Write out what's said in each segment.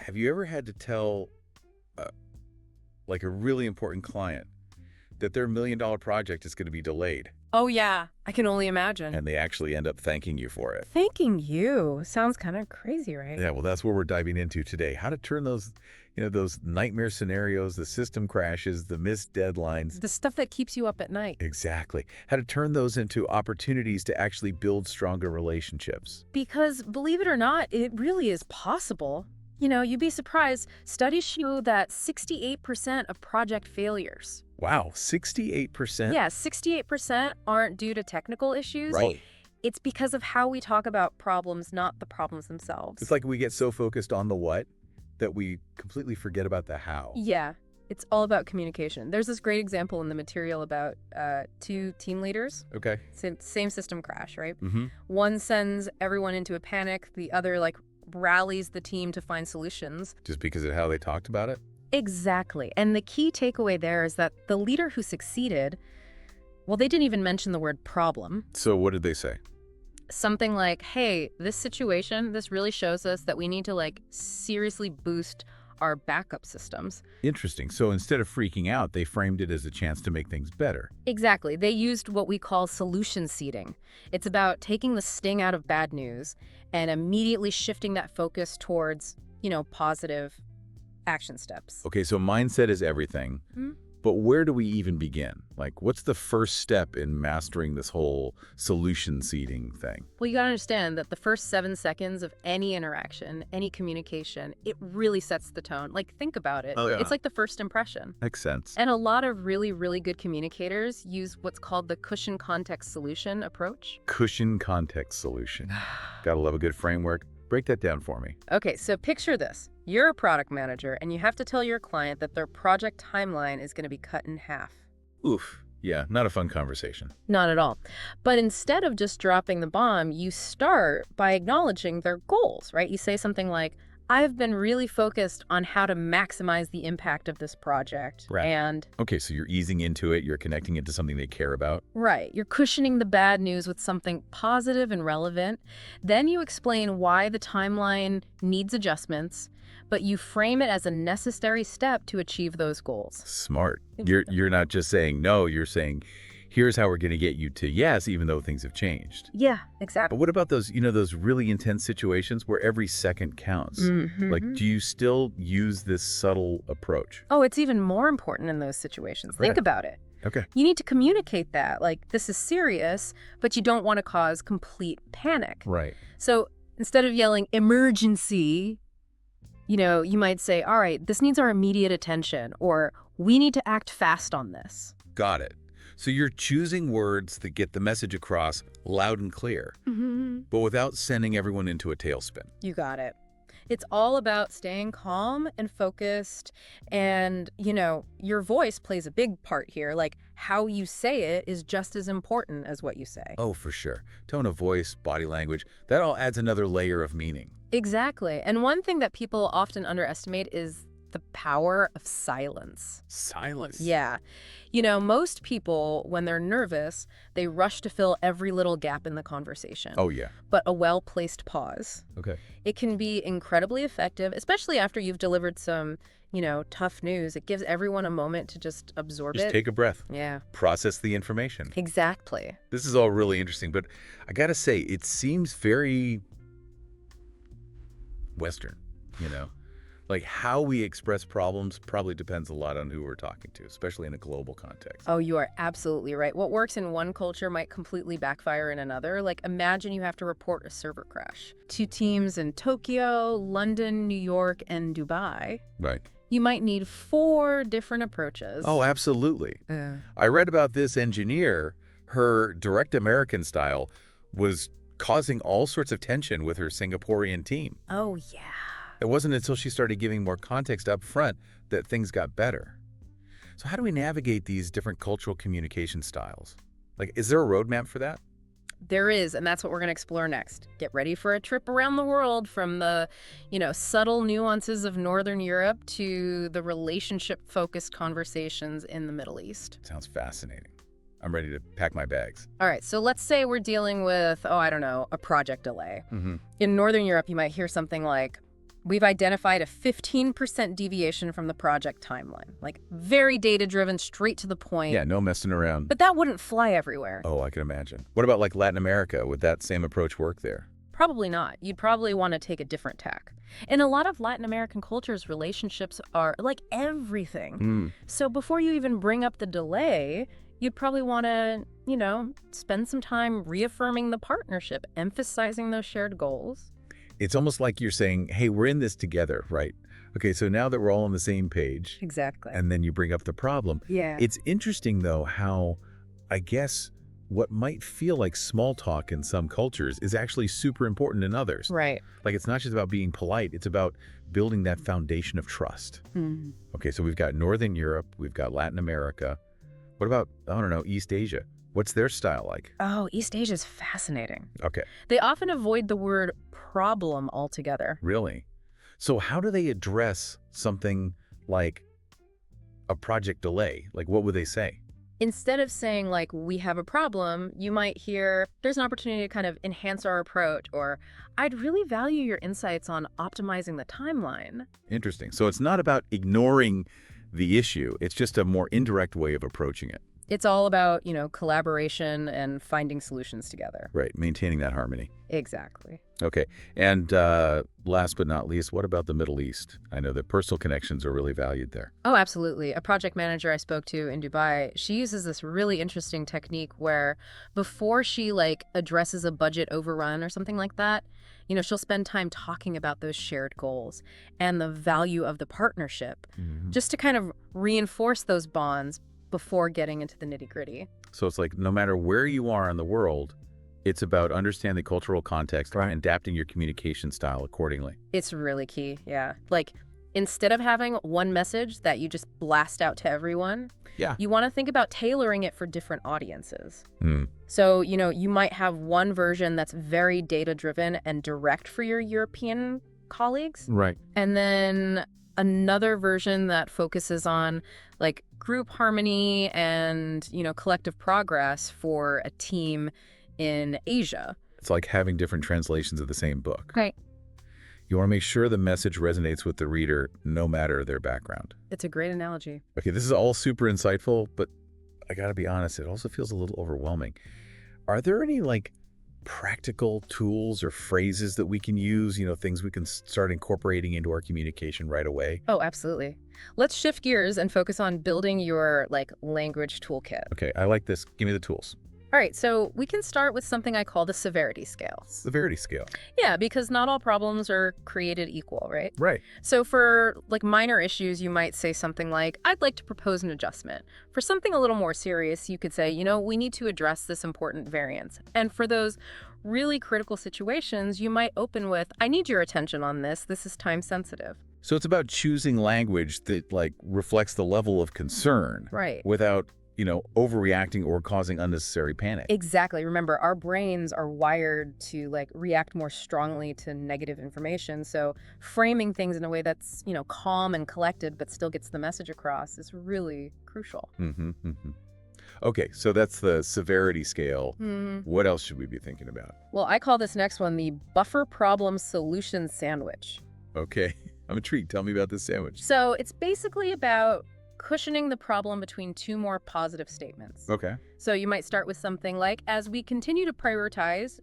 Have you ever had to tell, uh, like a really important client that their $1 million project is going to be delayed Oh, yeah. I can only imagine. and they actually end up thanking you for it? Thanking you. Sounds kind of crazy, right? Yeah, well, that's what we're diving into today. How to turn those, those nightmare scenarios, the system crashes, the missed deadlines. The stuff that keeps you up at night. Exactly. How to turn those into opportunities to actually build stronger relationships. Because, believe it or not, it really is possible. You'd be surprised. Studies show that 68% of project failures. Wow, 68%? Yeah, 68% aren't due to technical issues. Right. It's because of how we talk about problems, not the problems themselves. It's like we get so focused on the what that we completely forget about the how. Yeah, it's all about communication. There's this great example in the material about two team leaders. Okay. Same system crash, right? Mm-hmm. One sends everyone into a panic. The other, rallies the team to find solutions. Just because of how they talked about it? Exactly. And the key takeaway there is that the leader who succeeded, well, they didn't even mention the word problem. So what did they say? Something like, hey, this situation, this really shows us that we need to seriously boost our backup systems. Interesting. So instead of freaking out, they framed it as a chance to make things better. Exactly. They used what we call solution seeding. It's about taking the sting out of bad news and immediately shifting that focus towards, positive action steps. Okay, so mindset is everything. Hmm? But where do we even begin? What's the first step in mastering this whole solution seeding thing? Well, you gotta understand that the first 7 seconds of any interaction, any communication, it really sets the tone. Think about it. Oh, yeah. It's like the first impression. Makes sense. And a lot of really, really good communicators use what's called the cushion context solution approach. Cushion context solution. Gotta love a good framework. Break that down for me. Okay, so picture this. You're a product manager, and you have to tell your client that their project timeline is going to be cut in half. Oof. Yeah, not a fun conversation. Not at all. But instead of just dropping the bomb, you start by acknowledging their goals, right? You say something like, I've been really focused on how to maximize the impact of this project. Right. And Okay, so you're easing into it, you're connecting it to something they care about. right, you're cushioning the bad news with something positive and relevant. Then you explain why the timeline needs adjustments, but you frame it as a necessary step to achieve those goals. Smart. You're not just saying no, you're saying here's how we're going to get you to yes, even though things have changed. Yeah, But exactly. what about those, those really intense situations where every second counts? Mhm. Do you still use this subtle approach? Oh, it's even more important in those situations. Right. Think about it. Okay. You need to communicate that, this is serious, but you don't want to cause complete panic. Right. So instead of yelling emergency, you might say, all right, this needs our immediate attention, or we need to act fast on this. Got it. So you're choosing words that get the message across loud and clear, but without sending everyone into a tailspin. You got it. It's all about staying calm and focused. And, your voice plays a big part here. How you say it is just as important as what you say. Oh, for sure. Tone of voice, body language, that all adds another layer of meaning. Exactly. And one thing that people often underestimate is the power of silence. Silence. Yeah. Most people, when they're nervous, they rush to fill every little gap in the conversation. Oh, yeah. But a well-placed pause, Okay. it can be incredibly effective, especially after you've delivered some, tough news. It gives everyone a moment to just absorb Just it. take a breath. Yeah, Process the information. exactly. This is all really interesting, but I gotta say, it seems very Western, how we express problems probably depends a lot on who we're talking to, especially in a global context. Oh, you are absolutely right. What works in one culture might completely backfire in another. Imagine you have to report a server crash. 2 teams in Tokyo, London, New York, and Dubai. Right. You might need 4 different approaches. Oh, absolutely. I read about this engineer. Her direct American style was causing all sorts of tension with her Singaporean team. Oh, yeah. It wasn't until she started giving more context up front that things got better. So how do we navigate these different cultural communication styles? Is there a roadmap for that? There is, and that's what we're going to explore next. Get ready for a trip around the world, from the, subtle nuances of Northern Europe to the relationship-focused conversations in the Middle East. Sounds fascinating. I'm ready to pack my bags. All right, so let's say we're dealing with, a project delay. Mm-hmm. In Northern Europe, you might hear something like, We've identified a 15% deviation from the project timeline. Like, very data-driven, straight to the point. Yeah, no messing around. But that wouldn't fly everywhere. Oh, I can imagine. What about like Latin America? Would that same approach work there? Probably not. You'd probably want to take a different tack. In a lot of Latin American cultures, relationships are like everything. So before you even bring up the delay, you'd probably want to, spend some time reaffirming the partnership, emphasizing those shared goals. It's almost like you're saying, hey, we're in this together, right? Okay, so now that we're all on the same page, Exactly. and then you bring up the problem. Yeah. It's interesting, though, how I guess what might feel like small talk in some cultures is actually super important in others. Right. Like, it's not just about being polite, it's about building that foundation of trust. Okay, so we've got Northern Europe, we've got Latin America. What about, I don't know, East Asia? What's their style like? Oh, East Asia's fascinating. Okay, They often avoid the word problem altogether. really? So how do they address something like a project delay? Like, what would they say? Instead of saying, like, we have a problem, you might hear, there's an opportunity to kind of enhance our approach, or I'd really value your insights on optimizing the timeline. Interesting. So it's not about ignoring the issue. It's just a more indirect way of approaching it. It's all about, collaboration and finding solutions together. Right, maintaining that harmony. Exactly. Okay, and last but not least, what about the Middle East? I know that personal connections are really valued there. Oh, absolutely. A project manager I spoke to in Dubai, she uses this really interesting technique where before she addresses a budget overrun or something like that, she'll spend time talking about those shared goals and the value of the partnership, just to kind of reinforce those bonds before getting into the nitty-gritty. So it's like no matter where you are in the world, it's about understanding the cultural context and adapting your communication style accordingly. It's really key, yeah. Instead of having one message that you just blast out to everyone, you want to think about tailoring it for different audiences. So, you might have one version that's very data-driven and direct for your European colleagues. Right. And then another version that focuses on group harmony and, collective progress for a team in Asia. It's like having different translations of the same book. Right. You want to make sure the message resonates with the reader no matter their background. It's a great analogy. Okay, this is all super insightful, but I got to be honest, it also feels a little overwhelming. Are there any practical tools or phrases that we can use, things we can start incorporating into our communication right away? Oh, absolutely. Let's shift gears and focus on building your language toolkit. Okay, I like this. Give me the tools. All right, so we can start with something I call the severity scale. Severity scale. Yeah, because not all problems are created equal, right? Right. So for minor issues, you might say something like, I'd like to propose an adjustment. For something a little more serious, you could say, we need to address this important variance. And for those really critical situations, you might open with, I need your attention on this. This is time sensitive. So it's about choosing language that reflects the level of concern. Right. Without overreacting or causing unnecessary panic. Exactly. Remember, our brains are wired to react more strongly to negative information. So framing things in a way that's, calm and collected, but still gets the message across is really crucial. Okay, so that's the severity scale. What else should we be thinking about? Well, I call this next one the buffer problem solution sandwich. Okay, I'm intrigued. Tell me about this sandwich. So it's basically about cushioning the problem between two more positive statements. Okay. So you might start with something like, as we continue to prioritize,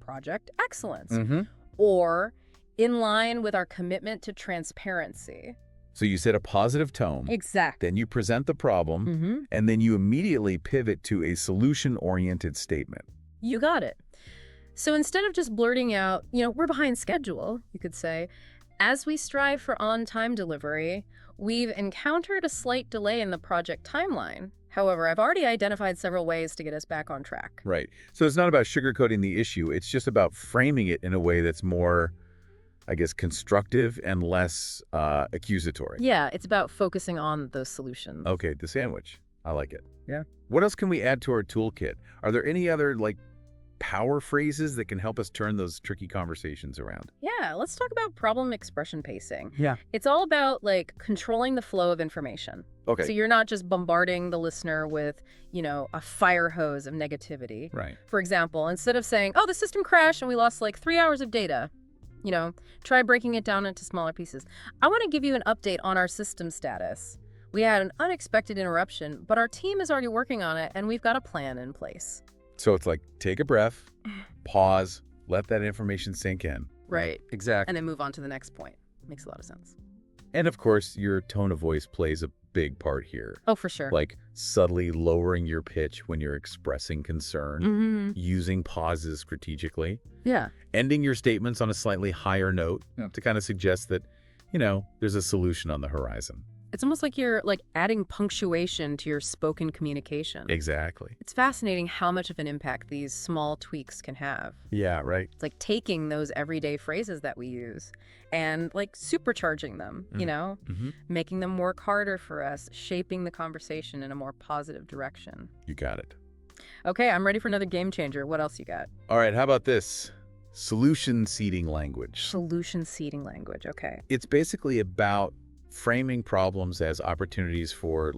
project excellence, or in line with our commitment to transparency. So you set a positive tone. Exactly. Then you present the problem, and then you immediately pivot to a solution-oriented statement. You got it. So instead of just blurting out, we're behind schedule, you could say, as we strive for on-time delivery, we've encountered a slight delay in the project timeline. However, I've already identified several ways to get us back on track. Right. So it's not about sugarcoating the issue. It's just about framing it in a way that's more, I guess, constructive and less accusatory. Yeah, it's about focusing on those solutions. Okay, the sandwich. I like it. Yeah. What else can we add to our toolkit? Are there any other, power phrases that can help us turn those tricky conversations around? Yeah, let's talk about problem expression pacing. Yeah. It's all about controlling the flow of information. Okay. So you're not just bombarding the listener with, a fire hose of negativity. Right. For example, instead of saying, oh, the system crashed and we lost 3 hours of data, Try breaking it down into smaller pieces. I want to give you an update on our system status. We had an unexpected interruption, but our team is already working on it, and we've got a plan in place. So it's like, take a breath, pause, let that information sink in. Right. Exactly. And then move on to the next point. Makes a lot of sense. And of course, your tone of voice plays a big part here. Oh, for sure. Like subtly lowering your pitch when you're expressing concern, using pauses strategically, ending your statements on a slightly higher note to kind of suggest that, there's a solution on the horizon. It's almost like you're adding punctuation to your spoken communication. Exactly. It's fascinating how much of an impact these small tweaks can have. Yeah, right. It's like taking those everyday phrases that we use and supercharging them, making them work harder for us, shaping the conversation in a more positive direction. You got it. Okay, I'm ready for another game changer. What else you got? All right, how about this? Solution seeding language. Solution seeding language, okay. It's basically about framing problems as opportunities for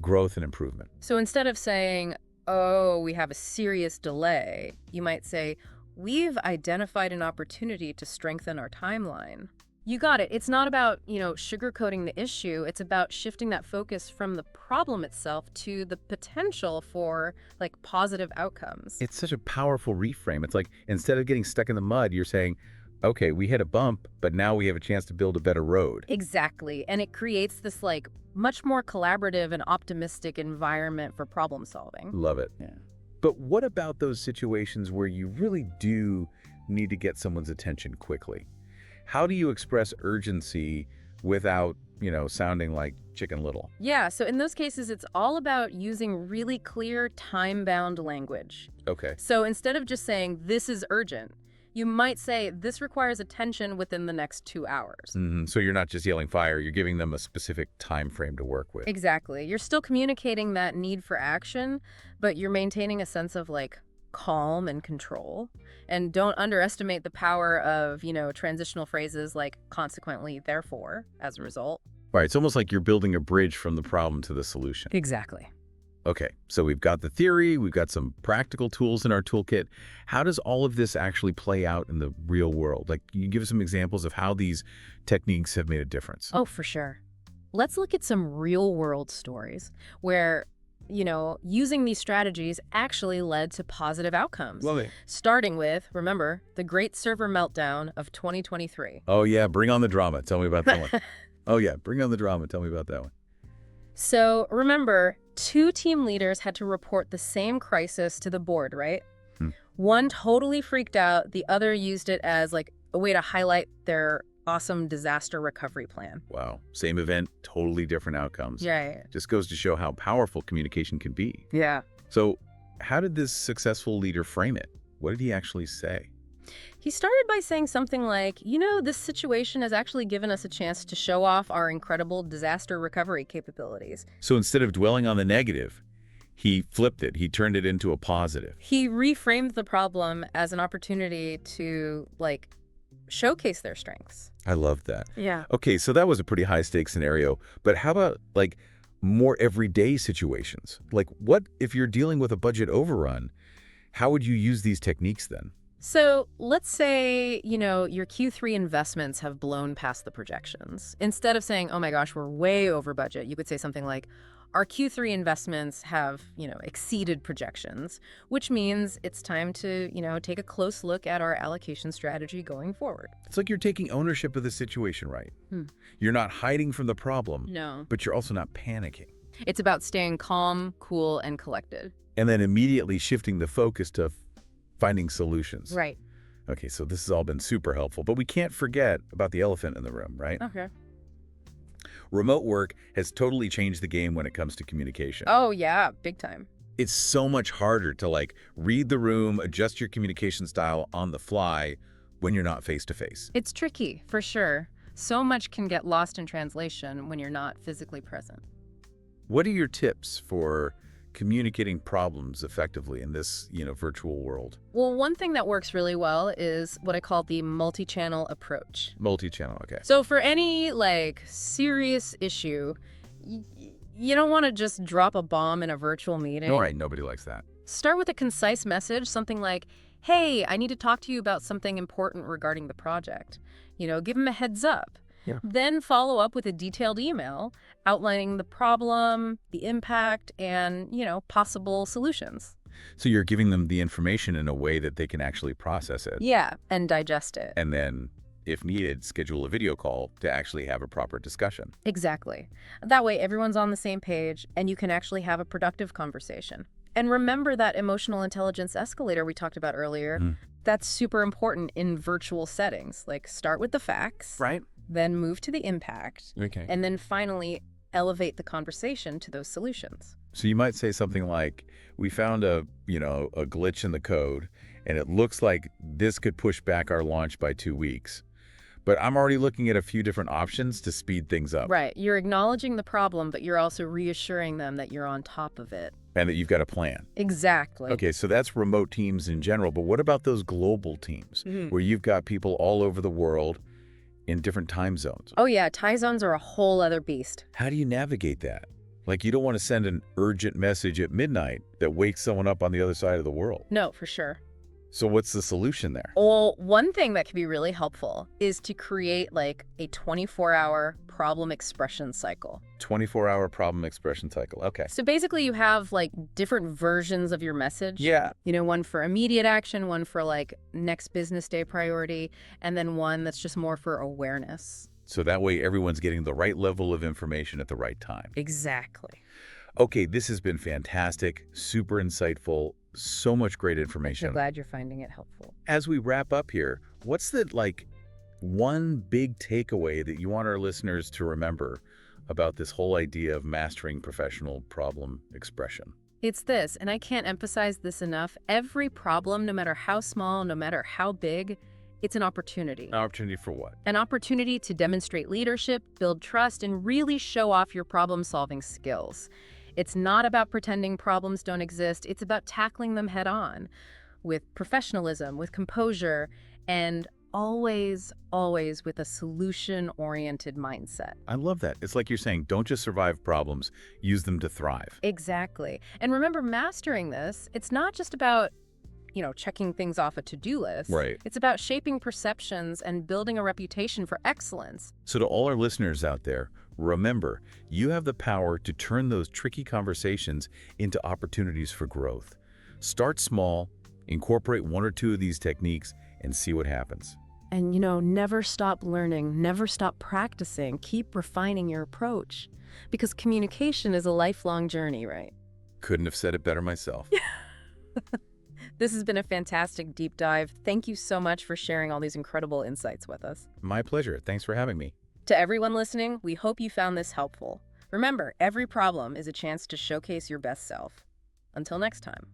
growth and improvement. So instead of saying, oh, we have a serious delay, you might say, we've identified an opportunity to strengthen our timeline. You got it. It's not about, sugarcoating the issue. It's about shifting that focus from the problem itself to the potential for positive outcomes. It's such a powerful reframe. It's like, instead of getting stuck in the mud, you're saying, okay, we hit a bump, but now we have a chance to build a better road. Exactly. And it creates this much more collaborative and optimistic environment for problem solving. Love it. Yeah. But what about those situations where you really do need to get someone's attention quickly? How do you express urgency without, sounding like Chicken Little? Yeah, so in those cases, it's all about using really clear time-bound language. Okay. So instead of just saying, this is urgent, you might say, this requires attention within the next 2 hours. So you're not just yelling fire, you're giving them a specific time frame to work with. Exactly. You're still communicating that need for action, but you're maintaining a sense of calm and control. And don't underestimate the power of, transitional phrases like consequently, therefore, as a result. Right. It's almost like you're building a bridge from the problem to the solution. Exactly. Okay, so we've got the theory, we've got some practical tools in our toolkit. How does all of this actually play out in the real world? Can you give us some examples of how these techniques have made a difference? Oh, for sure. Let's look at some real-world stories where, using these strategies actually led to positive outcomes. Love it. Starting with, remember, the Great Server Meltdown of 2023. Oh, yeah, bring on the drama. Tell me about that one. Oh, yeah, bring on the drama. Tell me about that one. So remember, 2 team leaders had to report the same crisis to the board, right? One totally freaked out. The other used it as a way to highlight their awesome disaster recovery plan. Wow. Same event, totally different outcomes. Right. Just goes to show how powerful communication can be. Yeah. So how did this successful leader frame it? What did he actually say? He started by saying something like, this situation has actually given us a chance to show off our incredible disaster recovery capabilities. So instead of dwelling on the negative, he flipped it. He turned it into a positive. He reframed the problem as an opportunity to, showcase their strengths. I love that. Yeah. Okay, so that was a pretty high-stakes scenario. But how about, more everyday situations? What if you're dealing with a budget overrun? How would you use these techniques then? So let's say, your Q3 investments have blown past the projections. Instead of saying, oh my gosh, we're way over budget, you could say something like, our Q3 investments have, exceeded projections, which means it's time to, take a close look at our allocation strategy going forward. It's like you're taking ownership of the situation, right? You're not hiding from the problem, No. but you're also not panicking. It's about staying calm, cool, and collected. And then immediately shifting the focus to finding solutions. Right. Okay, so this has all been super helpful, but we can't forget about the elephant in the room, right? Okay. Remote work has totally changed the game when it comes to communication. Oh, yeah, big time. It's so much harder to read the room, adjust your communication style on the fly when you're not face to face. It's tricky, for sure. So much can get lost in translation when you're not physically present. What are your tips for communicating problems effectively in this, virtual world? Well, one thing that works really well is what I call the multi-channel approach. Multi-channel, okay. So for any, serious issue, you don't want to just drop a bomb in a virtual meeting. All right, nobody likes that. Start with a concise message, something like, hey, I need to talk to you about something important regarding the project. Give them a heads up. Yeah. Then follow up with a detailed email outlining the problem, the impact, and, possible solutions. So you're giving them the information in a way that they can actually process it. Yeah, and digest it. And then, if needed, schedule a video call to actually have a proper discussion. Exactly. That way, everyone's on the same page, and you can actually have a productive conversation. And remember that emotional intelligence escalator we talked about earlier. That's super important in virtual settings. Like, start with the facts, Right? then move to the impact, Okay. and then finally elevate the conversation to those solutions. So you might say something like, we found a glitch in the code, and it looks like this could push back our launch by 2 weeks. But I'm already looking at a few different options to speed things up. Right. You're acknowledging the problem, but you're also reassuring them that you're on top of it. And that you've got a plan. Exactly. Okay, so that's remote teams in general, but what about those global teams where you've got people all over the world in different time zones? Oh, yeah. Time zones are a whole other beast. How do you navigate that? Like, you don't want to send an urgent message at midnight that wakes someone up on the other side of the world. No, for sure. So what's the solution there? Well, one thing that can be really helpful is to create like a 24-hour problem expression cycle. 24-hour problem expression cycle. Okay. So basically you have like different versions of your message. Yeah. One for immediate action, one for like next business day priority, and then one that's just more for awareness. So that way everyone's getting the right level of information at the right time. Exactly. Okay, this has been fantastic, super insightful, so much great information. I'm glad you're finding it helpful. As we wrap up here, what's the one big takeaway that you want our listeners to remember about this whole idea of mastering professional problem expression? It's this, and I can't emphasize this enough. Every problem, no matter how small, no matter how big, it's an opportunity. An opportunity for what? An opportunity to demonstrate leadership, build trust, and really show off your problem-solving skills. It's not about pretending problems don't exist. It's about tackling them head on with professionalism, with composure, and always, always with a solution-oriented mindset. I love that. It's like you're saying, don't just survive problems, use them to thrive. Exactly. And remember, mastering this, it's not just about checking things off a to-do list. Right. It's about shaping perceptions and building a reputation for excellence. So to all our listeners out there, remember, you have the power to turn those tricky conversations into opportunities for growth. Start small, incorporate one or two of these techniques, and see what happens. And, never stop learning, never stop practicing, keep refining your approach. Because communication is a lifelong journey, right? Couldn't have said it better myself. This has been a fantastic deep dive. Thank you so much for sharing all these incredible insights with us. My pleasure. Thanks for having me. To everyone listening, we hope you found this helpful. Remember, every problem is a chance to showcase your best self. Until next time.